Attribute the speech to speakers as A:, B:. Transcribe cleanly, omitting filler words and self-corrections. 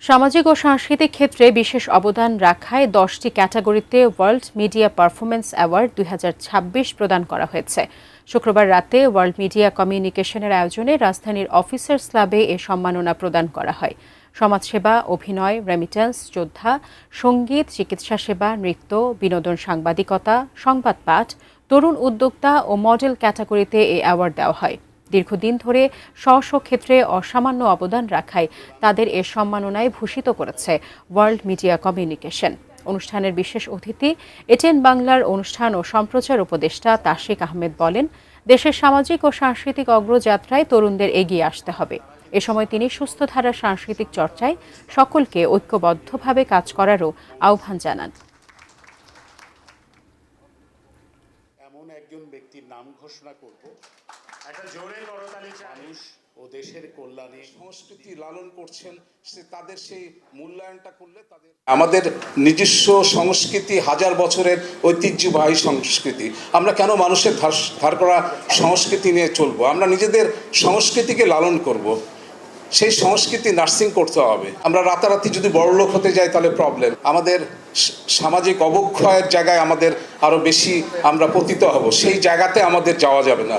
A: সামাজিক ও সাংস্কৃতিক ক্ষেত্রে বিশেষ অবদান রাখায় 10টি ক্যাটাগরিতে ওয়ার্ল্ড মিডিয়া পারফরমেন্স অ্যাওয়ার্ড 2026 প্রদান করা হয়েছে। শুক্রবার রাতে ওয়ার্ল্ড মিডিয়া কমিউনিকেশনের আয়োজনে রাজধানীর অফিসার্স ক্লাবে এ সম্মাননা প্রদান করা হয়। সমাজসেবা, অভিনয়, রেমিটেন্স, যোদ্ধা, সঙ্গীত, চিকিৎসা সেবা, নৃত্য, বিনোদন, সাংবাদিকতা, সংবাদ পাঠ, তরুণ উদ্যোক্তা ও মডেল ক্যাটাগরিতে এই অ্যাওয়ার্ড দেওয়া হয়। দীর্ঘদিন ধরে স্ব ক্ষেত্রে অসামান্য অবদান রাখায় তাদের এ সম্মাননায় ভূষিত করেছে ওয়ার্ল্ড মিডিয়া কমিউনিকেশন। অনুষ্ঠানের বিশেষ অতিথি এটেন বাংলার অনুষ্ঠান ও সম্প্রচার উপদেষ্টা তাশরিক আহমেদ বলেন, দেশের সামাজিক ও সাংস্কৃতিক অগ্রযাত্রায় তরুণদের এগিয়ে আসতে হবে। এ সময় তিনি সুস্থ ধারার সাংস্কৃতিক চর্চায় সকলকে ঐক্যবদ্ধভাবে কাজ করারও আহ্বান জানান।
B: এমন একজন ব্যক্তির নাম ঘোষণা করব, একটা জোরে করতালি মানুষ ও দেশের কল্যাণে সংস্কৃতি লালন করছেন, তাদের সেই মূল্যায়নটা করলে তাদের আমাদের নিজস্ব সংস্কৃতি, হাজার বছরের ঐতিহ্যবাহী সংস্কৃতি, আমরা কেন মানুষের ধার করা সংস্কৃতি নিয়ে চলবো? আমরা নিজেদের সংস্কৃতিকে লালন করব। সেই সংস্কৃতি নার্সিং করতে হবে। আমরা রাতারাতি যদি বড়লোক হতে যাই তাহলে প্রবলেম। আমাদের সামাজিক অবক্ষয়ের জায়গায় আমাদের আরো বেশি আমরা পতিত হব, সেই জায়গাতে আমাদের যাওয়া যাবে না।